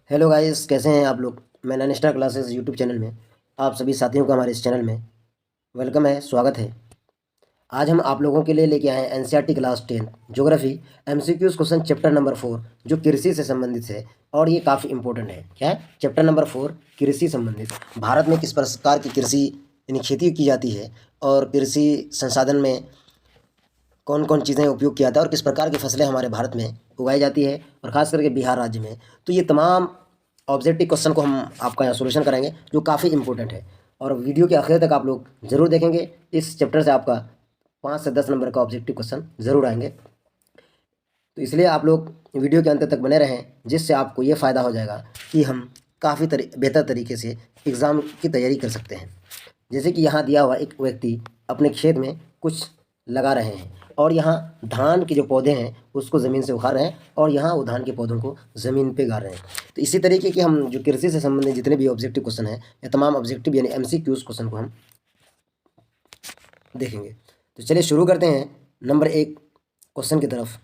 Hello guys, कैसे हैं आप लोग। मैं नैनिस्टा क्लासेस यूट्यूब चैनल में आप सभी साथियों का हमारे इस चैनल में वेलकम है, स्वागत है। आज हम आप लोगों के लिए लेके आए हैं NCERT class 10 geography MCQs question chapter number 4 जो कृषि से संबंधित है। और ये काफ़ी इंपॉर्टेंट है। क्या है? चैप्टर नंबर 4 कृषि संबंधित। भारत में किस प्रकार की कृषि यानी खेती की जाती है और कृषि संसाधन में कौन कौन चीज़ें उपयोग किया जाता है और किस प्रकार की फसलें हमारे भारत में उगाई जाती है और ख़ास करके बिहार राज्य में। तो ये तमाम ऑब्जेक्टिव क्वेश्चन को हम आपका यहाँ सोल्यूशन करेंगे जो काफ़ी इंपॉर्टेंट है। और वीडियो के आखिर तक आप लोग ज़रूर देखेंगे। इस चैप्टर से आपका 5 से 10 नंबर का ऑब्जेक्टिव क्वेश्चन ज़रूर आएंगे। तो इसलिए आप लोग वीडियो के अंत तक बने रहें, जिससे आपको ये फ़ायदा हो जाएगा कि हम काफ़ी बेहतर तरीके से एग्ज़ाम की तैयारी कर सकते हैं। जैसे कि यहाँ दिया हुआ एक व्यक्ति अपने खेत में कुछ लगा रहे हैं और यहाँ धान के जो पौधे हैं उसको ज़मीन से उखाड़ रहे हैं और यहाँ वो धान के पौधों को ज़मीन पे गाड़ रहे हैं। तो इसी तरीके के हम जो कृषि से संबंधित जितने भी ऑब्जेक्टिव क्वेश्चन हैं या तमाम ऑब्जेक्टिव यानी एमसीक्यूज क्वेश्चन को हम देखेंगे। तो चलिए शुरू करते हैं नंबर 1 क्वेश्चन की तरफ।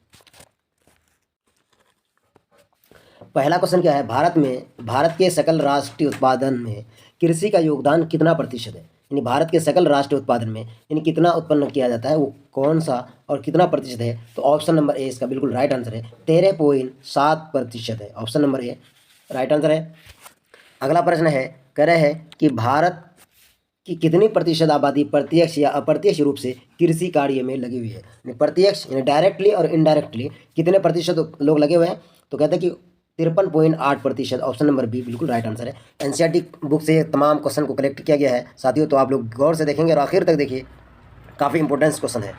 पहला क्वेश्चन क्या है? भारत के सकल राष्ट्रीय उत्पादन में कृषि का योगदान कितना प्रतिशत है? यानी भारत के सकल राष्ट्रीय उत्पादन में यानी कितना उत्पन्न किया जाता है, वो कौन सा और कितना प्रतिशत है? तो ऑप्शन नंबर ए इसका बिल्कुल राइट आंसर है, 13.7% है। Option number A right answer है। अगला प्रश्न है, कह रहे हैं कि भारत की कितनी प्रतिशत आबादी प्रत्यक्ष या अप्रत्यक्ष रूप से कृषि कार्य में लगी हुई है? यानी प्रत्यक्ष यानी डायरेक्टली और इनडायरेक्टली कितने प्रतिशत लोग लगे हुए हैं? तो कहते हैं कि 53.8%। ऑप्शन नंबर बी बिल्कुल राइट आंसर है। एनसीईआरटी बुक से तमाम क्वेश्चन को कलेक्ट किया गया है साथियों, तो आप लोग गौर से देखेंगे और आखिर तक देखिए, काफ़ी इंपॉर्टेंस क्वेश्चन है।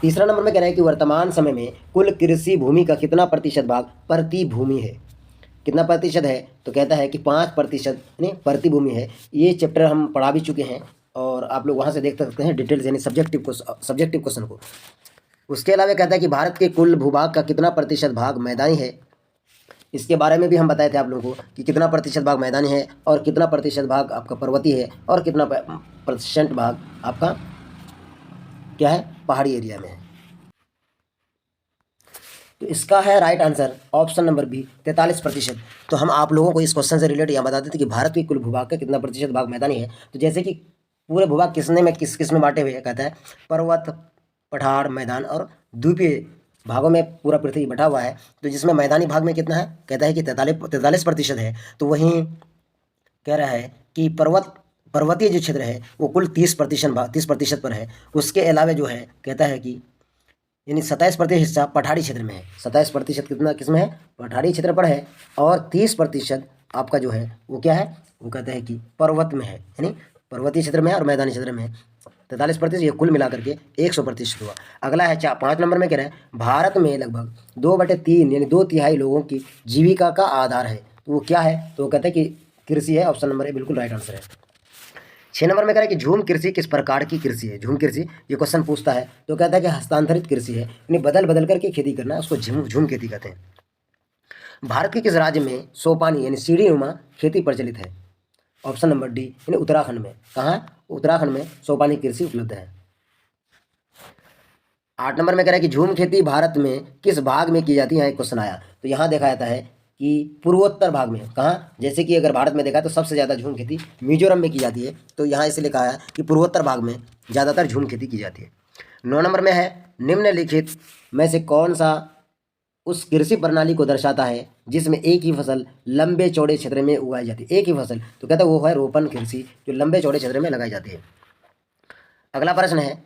तीसरा नंबर में कह रहे हैं कि वर्तमान समय में कुल कृषि भूमि का कितना प्रतिशत भाग प्रति भूमि है? कितना प्रतिशत है? तो कहता है कि 5% यानी प्रति भूमि है। ये चैप्टर हम पढ़ा भी चुके हैं और आप लोग वहाँ से देख सकते हैं डिटेल्स यानी सब्जेक्टिव क्वेश्चन को। उसके अलावा कहता है कि भारत के कुल भूभाग का कितना प्रतिशत भाग मैदानी है? इसके बारे में भी हम बताए थे आप लोगों को कि कितना प्रतिशत भाग मैदानी है और कितना प्रतिशत भाग आपका पर्वतीय है और कितना परसेंट भाग आपका क्या है, पहाड़ी एरिया में है। तो इसका है right answer option number B 43%। तो हम आप लोगों को इस क्वेश्चन से रिलेटेड यहाँ बताते थे कि भारत के कुल भूभाग का कितना प्रतिशत भाग मैदानी है। तो जैसे कि पूरे भूभाग किस में बांटे हुए हैं? कहता है पर्वत, पठार, मैदान और द्वीपीय भागों में पूरा पृथ्वी बटा हुआ है। तो जिसमें मैदानी भाग में कितना है? कहता है कि 43% है। तो वहीं कह रहा है कि पर्वतीय जो क्षेत्र है वो कुल 30% पर है। उसके अलावा जो है कहता है कि यानी 27% हिस्सा पठारी क्षेत्र में है। 27% कितना किस में है? पठारी क्षेत्र पर है। और 30% आपका जो है वो क्या है? वो कहते हैं कि पर्वत में है, यानी पर्वतीय क्षेत्र में है और मैदानी क्षेत्र में है। 43%, ये कुल मिलाकर के 100% हुआ। अगला है 5 नंबर में कह रहे हैं भारत में लगभग 2/3 यानी 2/3 लोगों की जीविका का आधार है। तो वो क्या है? तो वो कहते हैं कि कृषि है। ऑप्शन नंबर ए बिल्कुल राइट आंसर है। 6 नंबर में कह रहा है कि झूम कृषि किस प्रकार की कृषि है? झूम कृषि ये क्वेश्चन पूछता है तो कहता है कि हस्तांतरित कृषि है, यानी बदल बदल करके खेती करना, उसको झूम खेती कहते हैं। भारत के किस राज्य में सोपानी यानी सीढ़ी नुमा खेती प्रचलित है? ऑप्शन नंबर डी यानी उत्तराखंड में। कहाँ? उत्तराखंड में सोपानी कृषि उपलब्ध है। 8 नंबर में कह रहा है कि झूम खेती भारत में किस भाग में की जाती है? एक क्वेश्चन आया तो यहाँ देखा जाता है कि पूर्वोत्तर भाग में। कहाँ? जैसे कि अगर भारत में देखा तो सबसे ज़्यादा झूम खेती मिजोरम में की जाती है, तो यहाँ इसे लिखा है कि पूर्वोत्तर भाग में ज़्यादातर झूम खेती की जाती है। 9 नंबर में है निम्नलिखित में से कौन सा उस कृषि प्रणाली को दर्शाता है जिसमें एक ही फसल लंबे चौड़े क्षेत्र में उगाई जाती है? एक ही फसल, तो कहता है वो है रोपण कृषि, जो लंबे चौड़े क्षेत्र में लगाई जाती है। अगला प्रश्न है,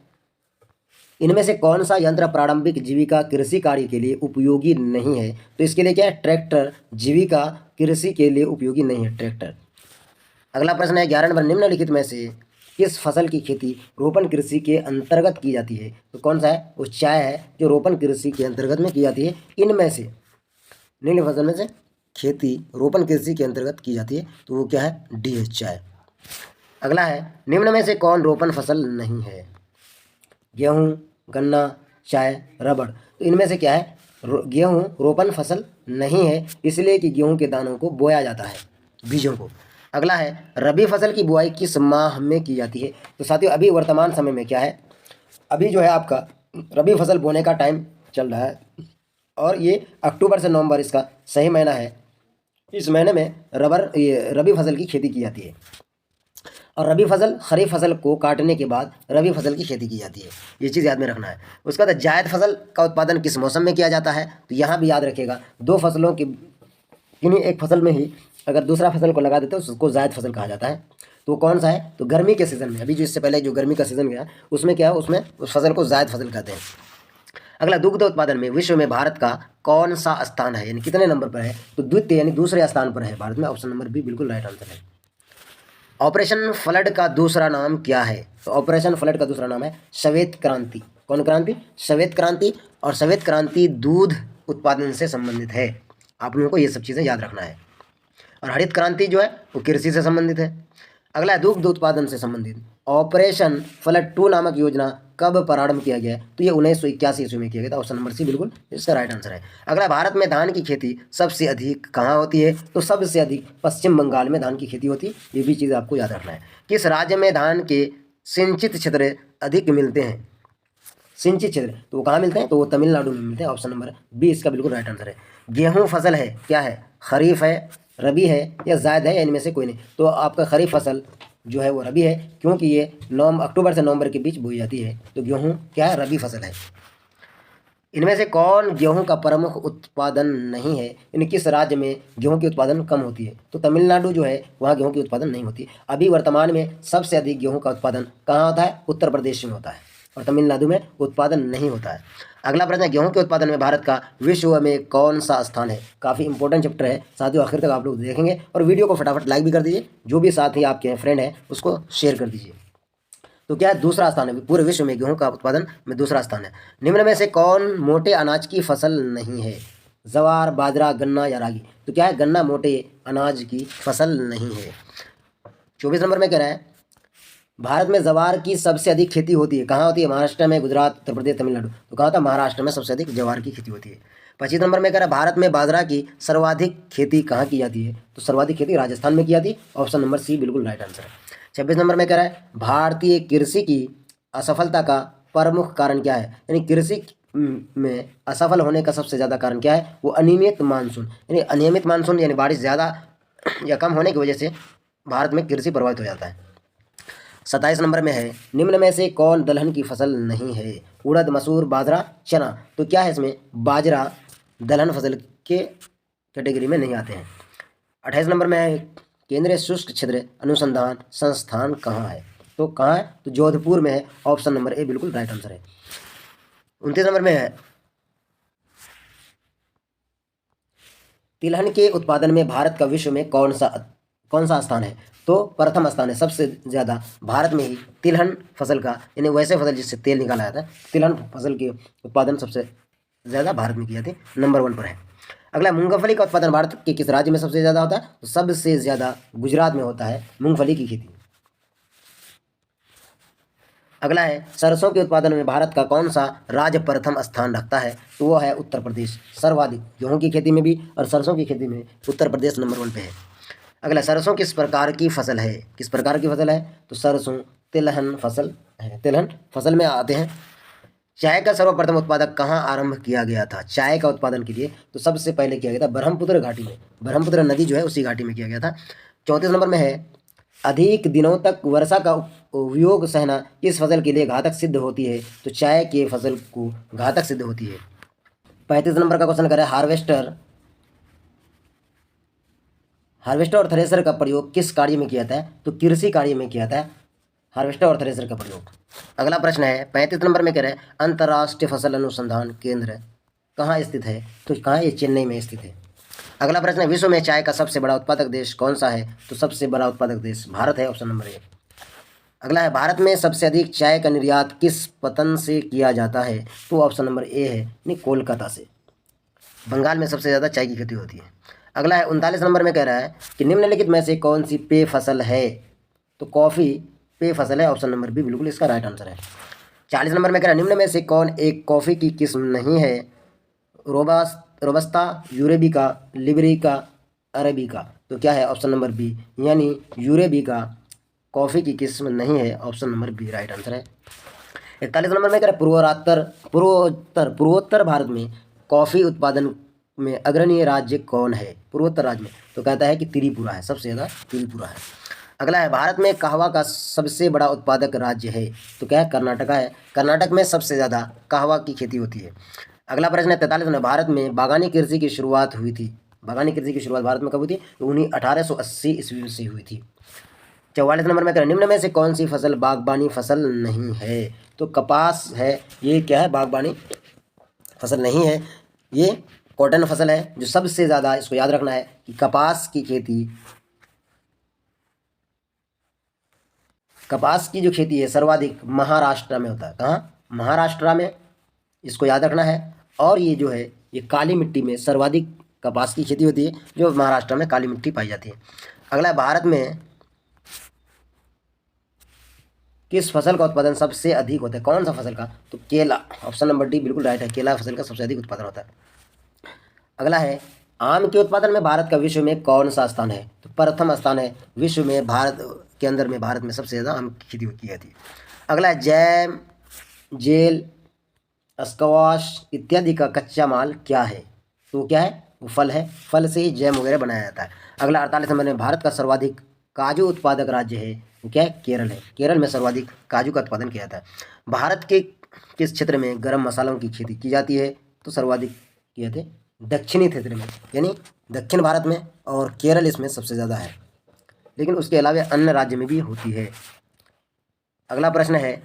इनमें से कौन सा यंत्र प्रारंभिक जीविका कृषि कार्य के लिए उपयोगी नहीं है? तो इसके लिए क्या है? ट्रैक्टर जीविका कृषि के लिए उपयोगी नहीं है, ट्रैक्टर। अगला प्रश्न है 11 नंबर, निम्नलिखित में से किस फसल की खेती रोपण कृषि के अंतर्गत की जाती है? तो कौन सा है? वो चाय है जो रोपण कृषि के अंतर्गत में की जाती है। इनमें से निम्न फसल में से खेती रोपण कृषि के अंतर्गत की जाती है, तो वो क्या है? डी है, चाय। अगला है निम्न में से कौन रोपण फसल नहीं है? गेहूँ, गन्ना, चाय, रबड़। तो इनमें से क्या है? गेहूँ रोपण फसल नहीं है, इसलिए कि गेहूँ के दानों को बोया जाता है, बीजों को। अगला है रबी फसल की बुआई किस माह में की जाती है? तो साथियों अभी वर्तमान समय में क्या है, अभी जो है आपका रबी फसल बोने का टाइम चल रहा है। और ये अक्टूबर से नवंबर इसका सही महीना है। इस महीने में रबी फसल की खेती की जाती है। और रबी फसल खरीफ फसल को काटने के बाद रबी फसल की खेती की जाती है, ये चीज़ याद में रखना है। उसके बाद जायद फसल का उत्पादन किस मौसम में किया जाता है, तो यहाँ भी याद रखिएगा, दो फसलों की किन्हीं एक फसल में ही अगर दूसरा फसल को लगा देते हैं उसको जायद फसल कहा जाता है। तो वो कौन सा है, तो गर्मी के सीज़न में, अभी जो इससे पहले जो गर्मी का सीज़न गया उसमें क्या है, उसमें उस फसल को जायद फसल कहते हैं। अगला, दुग्ध उत्पादन में विश्व में भारत का कौन सा स्थान है, यानी कितने नंबर पर है, तो द्वितीय यानी दूसरे स्थान पर है भारत में। ऑप्शन नंबर बी बिल्कुल राइट आंसर है। ऑपरेशन फ्लड का दूसरा नाम क्या है, तो ऑपरेशन फ्लड का दूसरा नाम है श्वेत क्रांति। कौन क्रांति, श्वेत क्रांति। और श्वेत क्रांति दूध उत्पादन से संबंधित है, आप लोगों को ये सब चीज़ें याद रखना है। और हरित क्रांति जो है वो कृषि से संबंधित है। अगला है दुग्ध उत्पादन से संबंधित ऑपरेशन फ्लड 2 नामक योजना कब प्रारंभ किया गया है, तो ये 1981 ईस्वी में किया गया था। ऑप्शन नंबर सी बिल्कुल इसका राइट आंसर है। अगला, भारत में धान की खेती सबसे अधिक कहाँ होती है, तो सबसे अधिक पश्चिम बंगाल में धान की खेती होती है, ये भी चीज़ आपको याद रखना है। किस राज्य में धान के सिंचित क्षेत्र अधिक मिलते हैं, सिंचित क्षेत्र, तो वो कहाँ मिलते हैं, तो वो तमिलनाडु में मिलते हैं। ऑप्शन नंबर बी इसका बिल्कुल राइट आंसर है। गेहूँ फसल है, क्या है, खरीफ है, रबी है या जायद है, इनमें से कोई नहीं, तो आपका खरीफ फसल जो है वो रबी है, क्योंकि ये अक्टूबर से नवंबर के बीच बोई जाती है, तो गेहूँ क्या है, रबी फसल है। इनमें से कौन गेहूं का प्रमुख उत्पादन नहीं है, यानी किस राज्य में गेहूं की उत्पादन कम होती है, तो तमिलनाडु जो है वहाँ गेहूं की उत्पादन नहीं होती। अभी वर्तमान में सबसे अधिक गेहूं का उत्पादन कहाँ होता है, उत्तर प्रदेश में होता है, और तमिलनाडु में उत्पादन नहीं होता है। अगला प्रश्न है, गेहूं के उत्पादन में भारत का विश्व में कौन सा स्थान है। काफ़ी इंपॉर्टेंट चैप्टर है साथियों, आखिर तक आप लोग देखेंगे, और वीडियो को फटाफट लाइक भी कर दीजिए, जो भी साथी आपके फ्रेंड है उसको शेयर कर दीजिए। तो क्या है, दूसरा स्थान है, पूरे विश्व में गेहूं का उत्पादन में दूसरा स्थान है। निम्न में से कौन मोटे अनाज की फसल नहीं है, जवार, बाजरा, गन्ना या रागी, तो क्या है, गन्ना मोटे अनाज की फसल नहीं है। 24 नंबर में कह रहा है, भारत में जवार की सबसे अधिक खेती होती है, कहाँ होती है, महाराष्ट्र में, गुजरात, उत्तर प्रदेश, तमिलनाडु, तो कहा था महाराष्ट्र में सबसे अधिक जवार की खेती होती है। 25 नंबर में कह रहा है, भारत में बाजरा की सर्वाधिक खेती कहाँ की जाती है, तो सर्वाधिक खेती राजस्थान में की जाती है। ऑप्शन नंबर सी बिल्कुल राइट आंसर है। 26 नंबर में कह रहा है, भारतीय कृषि की असफलता का प्रमुख कारण क्या है, यानी कृषि में असफल होने का सबसे ज़्यादा कारण क्या है, वो अनियमित मानसून, यानी अनियमित मानसून यानी बारिश ज़्यादा या कम होने की वजह से भारत में कृषि प्रभावित हो जाता है। 27 नंबर में है, निम्न में से कौन दलहन की फसल नहीं है, उड़द, मसूर, बाजरा, चना, तो क्या है इसमें, बाजरा दलहन फसल के कैटेगरी में नहीं आते हैं। 28 नंबर में है, केंद्रीय शुष्क क्षेत्र अनुसंधान संस्थान कहाँ है, तो कहाँ है, तो जोधपुर में है। ऑप्शन नंबर ए बिल्कुल राइट आंसर है। 29 नंबर में है, तिलहन के उत्पादन में भारत का विश्व में कौन सा स्थान है, तो प्रथम स्थान है। सबसे ज़्यादा भारत में ही तिलहन फसल का, यानी वैसे फसल जिससे तेल निकाला जाता है, तिलहन फसल के उत्पादन सबसे ज़्यादा भारत में की जाती है, नंबर 1 पर है। अगला, मूंगफली का उत्पादन भारत के किस राज्य में सबसे ज़्यादा होता है, तो सबसे ज़्यादा गुजरात में होता है मूंगफली की खेती। अगला है, सरसों के उत्पादन में भारत का कौन सा राज्य प्रथम स्थान रखता है, तो वो है उत्तर प्रदेश। सर्वाधिक गेहूं की खेती में भी और सरसों की खेती में उत्तर प्रदेश नंबर 1 पे है। अगला, सरसों किस प्रकार की फसल है, किस प्रकार की फसल है, तो सरसों तिलहन फसल है, तिलहन फसल में आते हैं। चाय का सर्वप्रथम उत्पादक कहाँ आरंभ किया गया था, चाय का उत्पादन के लिए तो सबसे पहले किया गया था ब्रह्मपुत्र घाटी में, ब्रह्मपुत्र नदी जो है उसी घाटी में किया गया था। 34 नंबर में है, अधिक दिनों तक वर्षा का उपयोग सहना किस फसल के लिए घातक सिद्ध होती है, तो चाय के फसल को घातक सिद्ध होती है। 35 नंबर का क्वेश्चन करें, हार्वेस्टर और थ्रेसर का प्रयोग किस कार्य में किया जाता है, तो कृषि कार्य में किया जाता है हार्वेस्टर और थ्रेसर का प्रयोग। अगला प्रश्न है, 35 नंबर में कह रहे हैं, अंतर्राष्ट्रीय फसल अनुसंधान केंद्र कहाँ स्थित है, तो कहाँ, ये चेन्नई में स्थित है। अगला प्रश्न है, विश्व में चाय का सबसे बड़ा उत्पादक देश कौन सा है, तो सबसे बड़ा उत्पादक देश भारत है। Option number 1। अगला है, भारत में सबसे अधिक चाय का निर्यात किस पतन से किया जाता है, तो ऑप्शन नंबर ए है, यानी कोलकाता से। बंगाल में सबसे ज़्यादा चाय की खेती होती है। अगला है, 39 नंबर में कह रहा है कि निम्नलिखित में से कौन सी पेय फसल है, तो कॉफ़ी पेय फसल है। ऑप्शन नंबर बी बिल्कुल इसका राइट आंसर है। 40 नंबर में कह रहा है, निम्न में से कौन एक कॉफ़ी की किस्म नहीं है, रोबस्ता, यूरेबिका, लिबरिका, अरेबिका, तो क्या है, ऑप्शन नंबर बी, यानी यूरेबिका कॉफ़ी की किस्म नहीं है। Option number B right answer है। 41 नंबर में कह रहा है, पूर्वोत्तर भारत में कॉफ़ी उत्पादन में अग्रणी राज्य कौन है पूर्वोत्तर राज्य में? तो कहता है कि त्रिपुरा है, सबसे ज़्यादा त्रिपुरा है। अगला है, भारत में कहवा का सबसे बड़ा उत्पादक राज्य है? तो क्या है? कर्नाटका है। कर्नाटक में सबसे ज़्यादा कहवा की खेती होती है। अगला प्रश्न है 43 में, भारत में बागानी कृषि की शुरुआत हुई थी? बागानी कृषि की शुरुआत भारत में कब हुई थी? तो 1880 ईस्वी से हुई थी। 44 नंबर में, निम्न में से कौन सी फसल बागबानी फसल नहीं है? तो कपास है, ये क्या है? बागबानी फसल नहीं है, ये कॉटन फसल है। जो सबसे ज़्यादा, इसको याद रखना है कि कपास की जो खेती है सर्वाधिक महाराष्ट्र में होता है। कहाँ? महाराष्ट्र में, इसको याद रखना है। और ये जो है, ये काली मिट्टी में सर्वाधिक कपास की खेती होती है, जो महाराष्ट्र में काली मिट्टी पाई जाती है। अगला है, भारत में किस फसल का उत्पादन सबसे अधिक होता है? कौन सा फसल का? तो केला, ऑप्शन नंबर डी बिल्कुल राइट है, केला फसल का सबसे अधिक उत्पादन होता है। अगला है, आम के उत्पादन में भारत का विश्व में कौन सा स्थान है? तो प्रथम स्थान है विश्व में, भारत के अंदर में भारत में सबसे ज़्यादा आम की खेती की जाती है। अगला है, जैम, जेल, स्क्वाश इत्यादि का कच्चा माल क्या है? तो क्या है? वो फल है, फल से ही जैम वगैरह बनाया जाता है। अगला 48 नंबर में, भारत का सर्वाधिक काजू उत्पादक राज्य है? वो क्या है? केरल है। केरल में सर्वाधिक काजू का उत्पादन किया जाता है। भारत के किस क्षेत्र में गरम मसालों की खेती की जाती है? तो सर्वाधिक किए थे दक्षिणी क्षेत्र में, यानी दक्षिण भारत में, और केरल इसमें सबसे ज़्यादा है, लेकिन उसके अलावा अन्य राज्य में भी होती है। अगला प्रश्न है,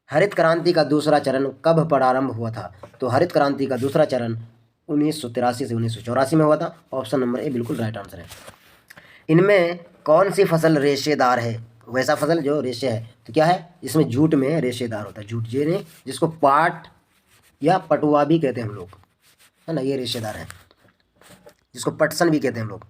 हरित क्रांति का दूसरा चरण कब प्रारंभ हुआ था? तो हरित क्रांति का दूसरा चरण 1983 से 1984 में हुआ था। ऑप्शन नंबर ए बिल्कुल राइट आंसर है। इनमें कौन सी फसल रेशेदार है? वैसा फसल जो रेशे है, तो क्या है? इसमें जूट में रेशेदार होता है, जूट जिसको पाट या पटुआ भी कहते हैं हम लोग, है ना, ये रेशेदार है, जिसको पटसन भी कहते हैं हम लोग।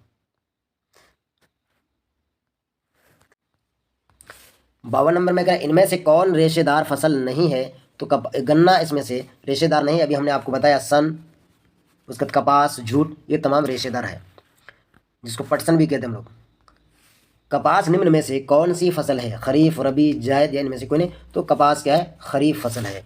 52 नंबर में क्या, इनमें से कौन रेशेदार फसल नहीं है? तो गन्ना इसमें से रेशेदार नहीं। अभी हमने आपको बताया सन, उसके बाद कपास, जूट, ये तमाम रेशेदार है, जिसको पटसन भी कहते हैं हम लोग। कपास निम्न में से कौन सी फसल है? खरीफ, रबी, जायद या इनमें से कोई नहीं? तो कपास क्या है? खरीफ फसल है।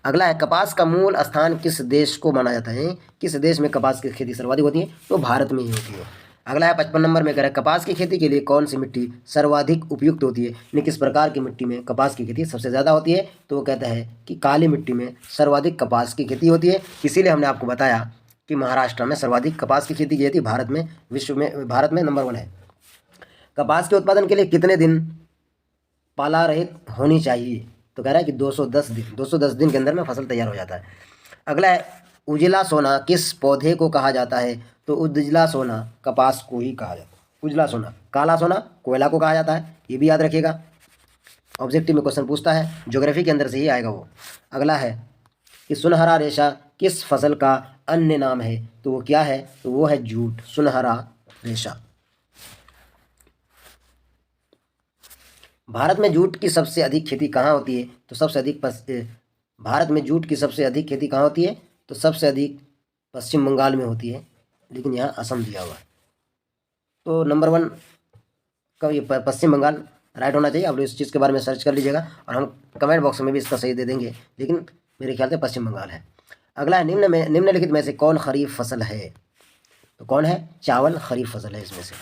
अगला है, कपास का मूल स्थान किस देश को माना जाता है? किस देश में कपास की खेती सर्वाधिक होती है? तो भारत में ही होती है। अगला है 55 नंबर में कह रहा है, कपास की खेती के लिए कौन सी मिट्टी सर्वाधिक उपयुक्त होती है? यानी किस प्रकार की मिट्टी में कपास की खेती सबसे ज़्यादा होती है? तो वो कहता है कि काली मिट्टी में सर्वाधिक कपास की खेती होती है। इसीलिए हमने आपको बताया कि महाराष्ट्र में सर्वाधिक कपास की खेती की जाती है। भारत में, विश्व में, भारत में नंबर 1 है। कपास के उत्पादन के लिए कितने दिन पाला रहित होनी चाहिए? तो कह रहा है कि 210 दिन के अंदर में फसल तैयार हो जाता है। अगला है, उजला सोना किस पौधे को कहा जाता है? तो उजला सोना कपास को ही कहा जाता है। उजला सोना, काला सोना कोयला को कहा जाता है, ये भी याद रखिएगा, ऑब्जेक्टिव में क्वेश्चन पूछता है, ज्योग्राफी के अंदर से ही आएगा वो। अगला है कि सुनहरा रेशा किस फसल का अन्य नाम है? तो वो क्या है? तो वो है जूट, सुनहरा रेशा। भारत में जूट की सबसे अधिक खेती कहाँ होती है? तो सबसे अधिक भारत में जूट की सबसे अधिक खेती कहाँ होती है? तो सबसे अधिक पश्चिम बंगाल में होती है, लेकिन यहाँ असम दिया हुआ है। तो नंबर 1 का ये पश्चिम बंगाल राइट होना चाहिए। आप लोग इस चीज़ के बारे में सर्च कर लीजिएगा, और हम कमेंट बॉक्स में भी इसका सही दे देंगे, लेकिन मेरे ख्याल से पश्चिम बंगाल है। अगला है, निम्नलिखित में से कौन खरीफ फसल है? तो कौन है? चावल खरीफ फसल है इसमें से।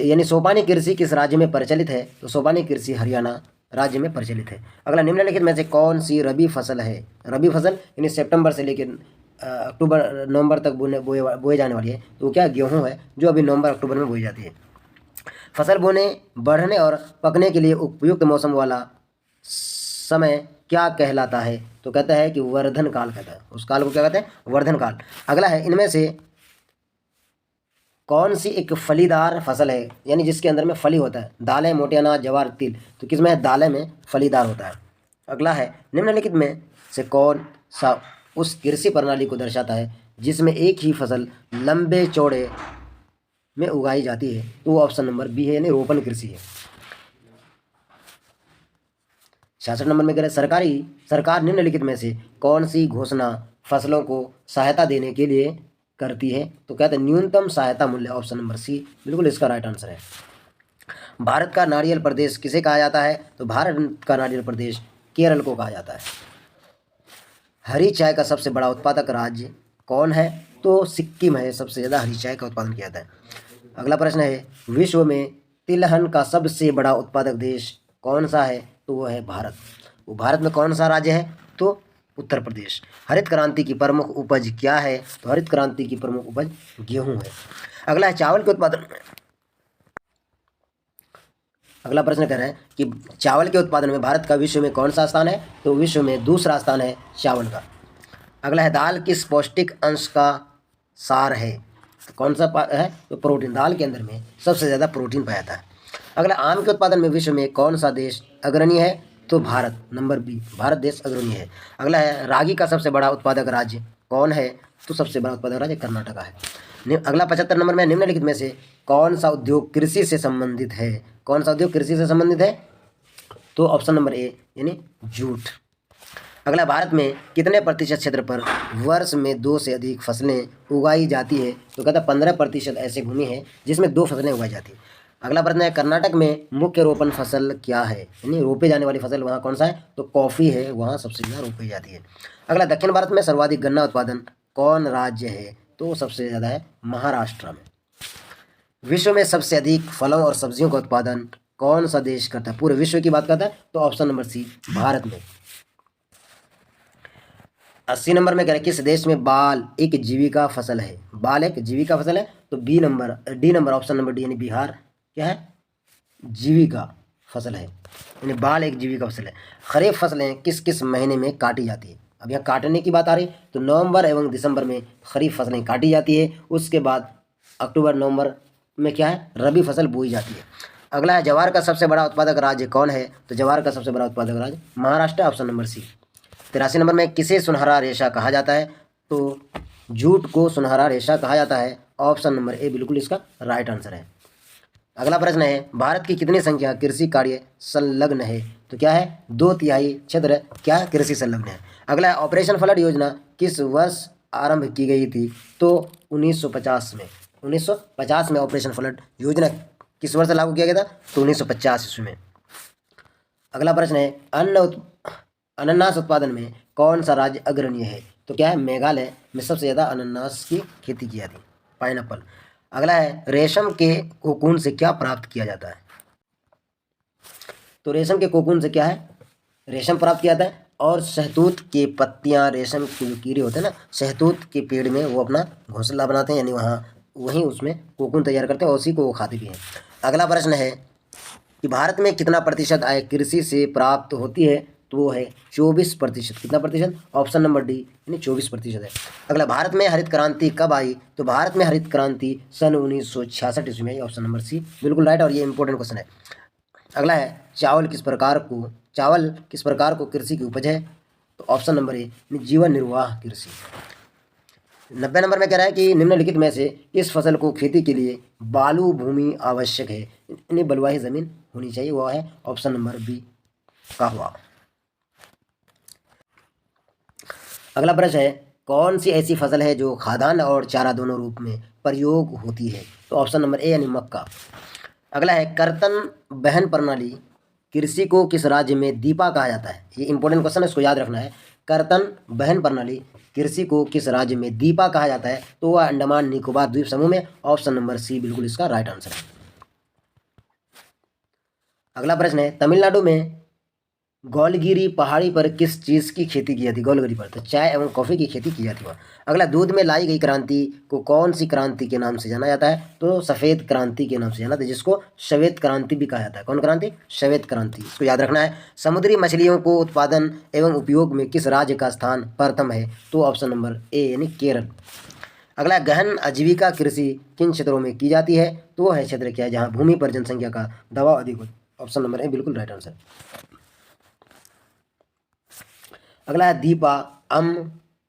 यानी सोपानी कृषि किस राज्य में प्रचलित है? तो सोपानी कृषि हरियाणा राज्य में प्रचलित है। अगला, निम्नलिखित में से कौन सी रबी फसल है? रबी फसल यानी सितंबर से लेकर अक्टूबर नवंबर तक बोए जाने वाली है। तो क्या? गेहूं है, जो अभी नवंबर अक्टूबर में बोई जाती है। फसल बोने, बढ़ने और पकने के लिए उपयुक्त मौसम वाला समय क्या कहलाता है? तो कहता है कि वर्धन काल कहता है, उस काल को क्या कहते हैं? वर्धन काल। अगला है, इनमें से कौन सी एक फलीदार फसल है, यानी जिसके अंदर में फली होता है? दालें, मोटे अनाज, जवार, तिल। तो किसमें है? दालें में फलीदार होता है। अगला है, निम्नलिखित में से कौन सा उस कृषि प्रणाली को दर्शाता है जिसमें एक ही फसल लंबे चौड़े में उगाई जाती है? तो वो ऑप्शन नंबर बी है, यानी रोपण कृषि है। 66 नंबर में कह रहे, सरकार निम्नलिखित में से कौन सी घोषणा फसलों को सहायता देने के लिए करती है? तो कहते हैं न्यूनतम सहायता मूल्य, ऑप्शन नंबर सी बिल्कुल इसका राइट आंसर है। भारत का नारियल प्रदेश किसे कहा जाता है? तो भारत का नारियल प्रदेश केरल को कहा जाता है। हरी चाय का सबसे बड़ा उत्पादक राज्य कौन है? तो सिक्किम है, सबसे ज़्यादा हरी चाय का उत्पादन किया जाता है। अगला प्रश्न है, विश्व में तिलहन का सबसे बड़ा उत्पादक देश कौन सा है? तो वो है भारत। वो भारत में कौन सा राज्य है? तो उत्तर प्रदेश। हरित क्रांति की प्रमुख उपज क्या है? तो हरित क्रांति की प्रमुख उपज गेहूं है। अगला है चावल के उत्पादन में। अगला प्रश्न कह रहा है कि चावल के उत्पादन में भारत का विश्व में कौन सा स्थान है? तो विश्व में दूसरा स्थान है चावल का। अगला है, दाल किस पौष्टिक अंश का सार है? तो कौन सा है? तो प्रोटीन। दाल के अंदर में सबसे ज़्यादा प्रोटीन पाया जाता है। अगला, आम के उत्पादन में विश्व में कौन सा देश अग्रणी है? तो भारत, नंबर बी, भारत देश अग्रणी है। अगला है, रागी का सबसे बड़ा उत्पादक राज्य कौन है? तो सबसे बड़ा उत्पादक राज्य कर्नाटका है। अगला 75 नंबर में, निम्नलिखित में से कौन सा उद्योग कृषि से संबंधित है? कौन सा उद्योग कृषि से संबंधित है? तो ऑप्शन नंबर ए यानी जूट। अगला, भारत में कितने प्रतिशत क्षेत्र पर वर्ष में 2 से अधिक फसलें उगाई जाती है? तो कहता है 15% ऐसी भूमि है जिसमें 2 फसलें उगाई जाती है। अगला प्रश्न है, कर्नाटक में मुख्य रोपण फसल क्या है? यानी रोपे जाने वाली फसल वहाँ कौन सा है? तो कॉफ़ी है, वहाँ सबसे ज़्यादा रोपी जाती है। अगला, दक्षिण भारत में सर्वाधिक गन्ना उत्पादन कौन राज्य है? तो सबसे ज़्यादा है महाराष्ट्र में। विश्व में सबसे अधिक फलों और सब्जियों का उत्पादन कौन सा देश करता है? पूरे विश्व की बात करता है तो ऑप्शन नंबर सी, भारत में। 80 नंबर में कह रहे हैं, किस देश में बाल एक जीविका फसल है? बाल एक जीविका फसल है, तो D number option number D यानी बिहार क्या है? जीविका फसल है, यानी बाल एक जीविका फसल है। खरीफ फसलें किस किस महीने में काटी जाती है? अब यहाँ काटने की बात आ रही, तो नवंबर एवं दिसंबर में खरीफ फसलें काटी जाती है। उसके बाद अक्टूबर नवंबर में क्या है? रबी फसल बोई जाती है। अगला है, जवार का सबसे बड़ा उत्पादक राज्य कौन है? तो जवार का सबसे बड़ा उत्पादक राज्य Maharashtra, option number C. 83 number में, किसे सुनहरा रेशा कहा जाता है? तो जूट को सुनहरा रेशा कहा जाता है, ऑप्शन नंबर ए बिल्कुल इसका राइट आंसर है। अगला प्रश्न है, भारत की कितनी संख्या कृषि कार्य संलग्न है? तो क्या है? 2/3 क्षेत्र क्या कृषि संलग्न है। अगला है, ऑपरेशन फ्लड योजना किस वर्ष आरंभ की गई थी? तो 1950 में। 1950 में ऑपरेशन फ्लड योजना किस वर्ष लागू किया गया था? तो 1950 ईस्वी में। अगला प्रश्न है, अनानास उत्पादन में कौन सा राज्य अग्रणी है? तो क्या है? मेघालय में सबसे ज़्यादा अनानास की खेती की जाती है, पाइनएप्पल। अगला है, रेशम के कोकून से क्या प्राप्त किया जाता है? तो रेशम के कोकून से क्या है? रेशम प्राप्त किया जाता है, और शहतूत की पत्तियां, रेशम के जो कीड़े होते हैं ना, शहतूत के पेड़ में वो अपना घोंसला बनाते हैं, यानी वहाँ वहीं उसमें कोकून तैयार करते हैं और उसी को वो खाते भी हैं। अगला प्रश्न है कि भारत में कितना प्रतिशत आय कृषि से प्राप्त होती है? तो वो है 24%। कितना प्रतिशत? ऑप्शन नंबर डी यानी 24% है। अगला, भारत में हरित क्रांति कब आई? तो भारत में हरित क्रांति सन 1966 ईस्वी में, ऑप्शन नंबर सी बिल्कुल राइट, और ये इंपॉर्टेंट क्वेश्चन है। अगला है, चावल किस प्रकार को कृषि की उपज है? तो ऑप्शन नंबर ए जीवन निर्वाह कृषि। 90 नंबर में कह रहा है कि निम्नलिखित में से इस फसल को खेती के लिए बालू भूमि आवश्यक है, यानी बलुआही जमीन होनी चाहिए, वो है ऑप्शन नंबर बी का हुआ। अगला प्रश्न है, कौन सी ऐसी फसल है जो खाद्यान्न और चारा दोनों रूप में प्रयोग होती है? तो ऑप्शन नंबर ए यानी मक्का। अगला है, कर्तन बहन प्रणाली कृषि को किस राज्य में दीपा कहा जाता है? ये इंपॉर्टेंट क्वेश्चन है, इसको याद रखना है। कर्तन बहन प्रणाली कृषि को किस राज्य में दीपा कहा जाता है? तो वह अंडमान निकोबार द्वीप समूह में, ऑप्शन नंबर सी बिल्कुल इसका राइट आंसर है। अगला प्रश्न है, तमिलनाडु में गौलगिरी पहाड़ी पर किस चीज़ की खेती की जाती है? गौलगिरी पर तो चाय एवं कॉफ़ी की खेती की जाती है। अगला, दूध में लाई गई क्रांति को कौन सी क्रांति के नाम से जाना जाता है? तो सफ़ेद क्रांति के नाम से जाना जाता है, जिसको श्वेत क्रांति भी कहा जाता है। कौन क्रांति? श्वेत क्रांति, इसको याद रखना है। समुद्री मछलियों को उत्पादन एवं उपयोग में किस राज्य का स्थान प्रथम है? तो ऑप्शन नंबर ए यानी केरल। अगला, गहन आजीविका कृषि किन क्षेत्रों में की जाती है? तो वो है क्षेत्र क्या है जहाँ भूमि पर जनसंख्या का दबाव अधिक हो, ऑप्शन नंबर ए बिल्कुल राइट आंसर। अगला है, दीपा,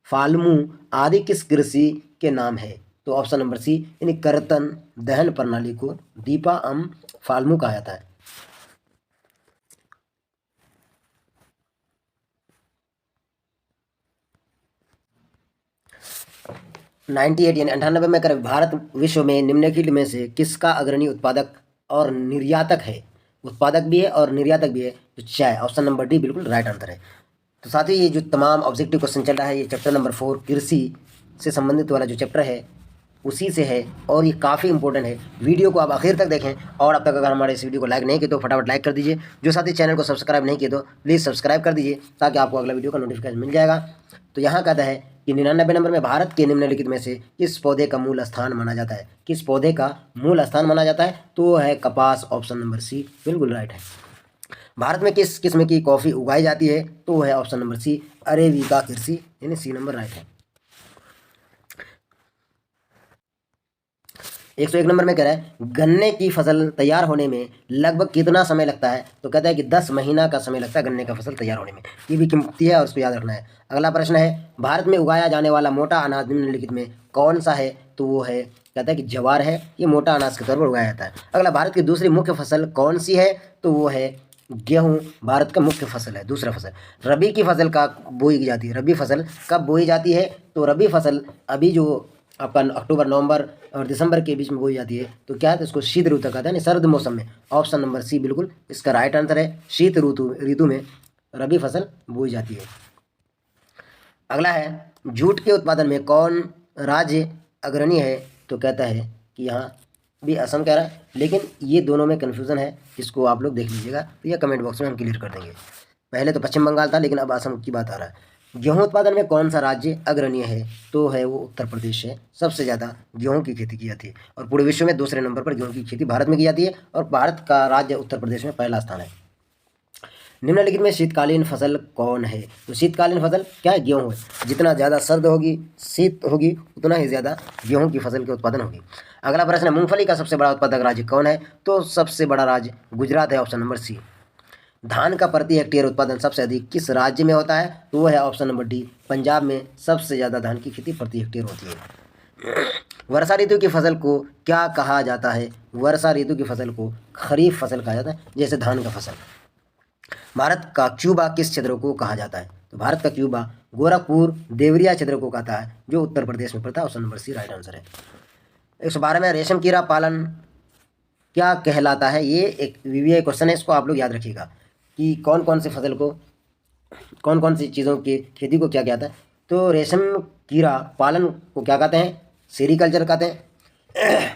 फाल्मू आदि किस कृषि के नाम है? तो ऑप्शन नंबर सी यानी कर्तन दहन प्रणाली को दीपा फाल्मू कहा जाता है। नाइन्टी एट यानी 98 में कर, भारत विश्व में निम्नलिखित में से किसका अग्रणी उत्पादक और निर्यातक है? उत्पादक भी है और निर्यातक भी है, तो चाय, ऑप्शन नंबर डी बिल्कुल राइट आंसर है। तो साथ ही ये जो तमाम ऑब्जेक्टिव क्वेश्चन चल रहा है, ये चैप्टर नंबर 4 कृषि से संबंधित वाला जो चैप्टर है उसी से है, और ये काफ़ी इंपॉर्टेंट है। वीडियो को आप आखिर तक देखें, और अब तक अगर हमारे इस वीडियो को लाइक नहीं किए तो फटाफट लाइक कर दीजिए। जो साथी चैनल को सब्सक्राइब नहीं किए तो प्लीज़ सब्सक्राइब कर दीजिए, ताकि आपको अगला वीडियो का नोटिफिकेशन मिल जाएगा। तो यहाँ कहता है कि 99 नंबर में भारत के निम्नलिखित में से किस पौधे का मूल स्थान माना जाता है? किस पौधे का मूल स्थान माना जाता है? तो वो है कपास, ऑप्शन नंबर सी बिल्कुल राइट है। भारत में किस किस्म की कॉफ़ी उगाई जाती है? तो वो है ऑप्शन नंबर सी अरेबिका कृषि, यानी सी नंबर राइट है। 101 नंबर में कह रहा है गन्ने की फसल तैयार होने में लगभग कितना समय लगता है? तो कहता है कि 10 महीना का समय लगता है गन्ने का फसल तैयार होने में। ये भी कीमती है और उसको याद रखना है। अगला प्रश्न है भारत में उगाया जाने वाला मोटा अनाज निम्नलिखित में कौन सा है? तो वो है, कहता है कि ज्वार है, ये मोटा अनाज के तौर पर उगाया जाता है। अगला भारत की दूसरी मुख्य फसल कौन सी है? तो वो है गेहूँ, भारत का मुख्य फसल है, दूसरा फसल। रबी की फसल का बोई जाती है, रबी फसल कब बोई जाती है? तो रबी फसल अभी जो अपन अक्टूबर, नवंबर और दिसंबर के बीच में बोई जाती है। तो क्या है, तो इसको शीत ऋतु कहते हैं, सर्द मौसम में। ऑप्शन नंबर सी बिल्कुल इसका राइट आंसर है। शीत ऋतु में रबी फसल बोई जाती है। अगला है जूट के उत्पादन में कौन राज्य अग्रणी है? तो कहता है कि यहाँ भी असम कह रहा है, लेकिन ये दोनों में कन्फ्यूज़न है, इसको आप लोग देख लीजिएगा, तो ये कमेंट बॉक्स में हम क्लियर कर देंगे। पहले तो पश्चिम बंगाल था, लेकिन अब असम की बात आ रहा है। गेहूं उत्पादन में कौन सा राज्य अग्रणीय है? तो है वो उत्तर प्रदेश है। सबसे ज़्यादा गेहूं की खेती की जाती है, और पूरे विश्व में दूसरे नंबर पर गेहूं की खेती भारत में की जाती है, और भारत का राज्य उत्तर प्रदेश में पहला स्थान है। निम्नलिखित में शीतकालीन फसल कौन है? तो शीतकालीन फसल क्या है? गेहूँ है। जितना ज़्यादा सर्द होगी, शीत होगी, उतना ही ज़्यादा गेहूँ की फसल के उत्पादन होगी। अगला प्रश्न है मूंगफली का सबसे बड़ा उत्पादक राज्य कौन है? तो सबसे बड़ा राज्य गुजरात है, ऑप्शन नंबर सी। धान का प्रति हेक्टेयर उत्पादन सबसे अधिक किस राज्य में होता है? तो वो है ऑप्शन नंबर डी, पंजाब में सबसे ज़्यादा धान की खेती प्रति हेक्टेयर होती है। वर्षा ऋतु की फसल को क्या कहा जाता है? वर्षा ऋतु की फसल को खरीफ फसल कहा जाता है, जैसे धान का फसल। भारत का क्यूबा किस क्षेत्र को कहा जाता है? तो भारत का क्यूबा गोरखपुर देवरिया क्षेत्र को कहता है, जो उत्तर प्रदेश में पड़ता है। Option number C right answer है। 112 में रेशम कीड़ा पालन क्या कहलाता है? ये एक वीवीआई क्वेश्चन है, इसको आप लोग याद रखिएगा कि कौन कौन सी फसल को, कौन कौन सी चीज़ों की खेती को क्या कहता है। तो रेशम कीड़ा पालन को क्या कहते हैं? सेरीकल्चर कहते हैं।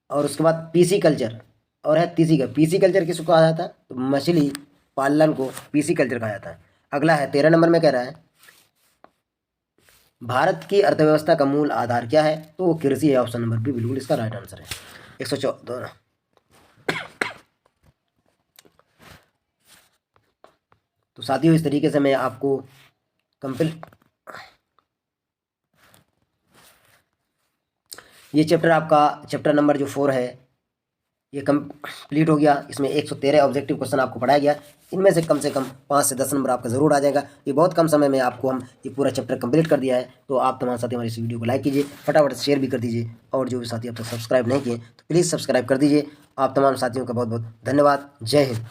और उसके बाद पीसी कल्चर, और है तीसी का पीसी कल्चर किसको कहा जाता है? तो मछली पालन को पीसी कल्चर कहा जाता है। अगला है 13 नंबर में कह रहा है भारत की अर्थव्यवस्था का मूल आधार क्या है? तो वो कृषि है, ऑप्शन नंबर बी बिल्कुल इसका राइट आंसर है। 114। तो साथियों इस तरीके से मैं आपको ये चैप्टर आपका चैप्टर नंबर जो 4 है ये कंप्लीट हो गया। इसमें 113 ऑब्जेक्टिव क्वेश्चन आपको पढ़ाया गया। इनमें से कम 5 से 10 नंबर आपका ज़रूर आ जाएगा। ये बहुत कम समय में आपको हम ये पूरा चैप्टर कंप्लीट कर दिया है। तो आप तमाम साथी हमारी इस वीडियो को लाइक कीजिए, फटाफट शेयर भी कर दीजिए, और जो भी साथी अब तक सब्सक्राइब नहीं किए तो प्लीज़ सब्सक्राइब कर दीजिए। आप तमाम साथियों का बहुत बहुत धन्यवाद। जय हिंद।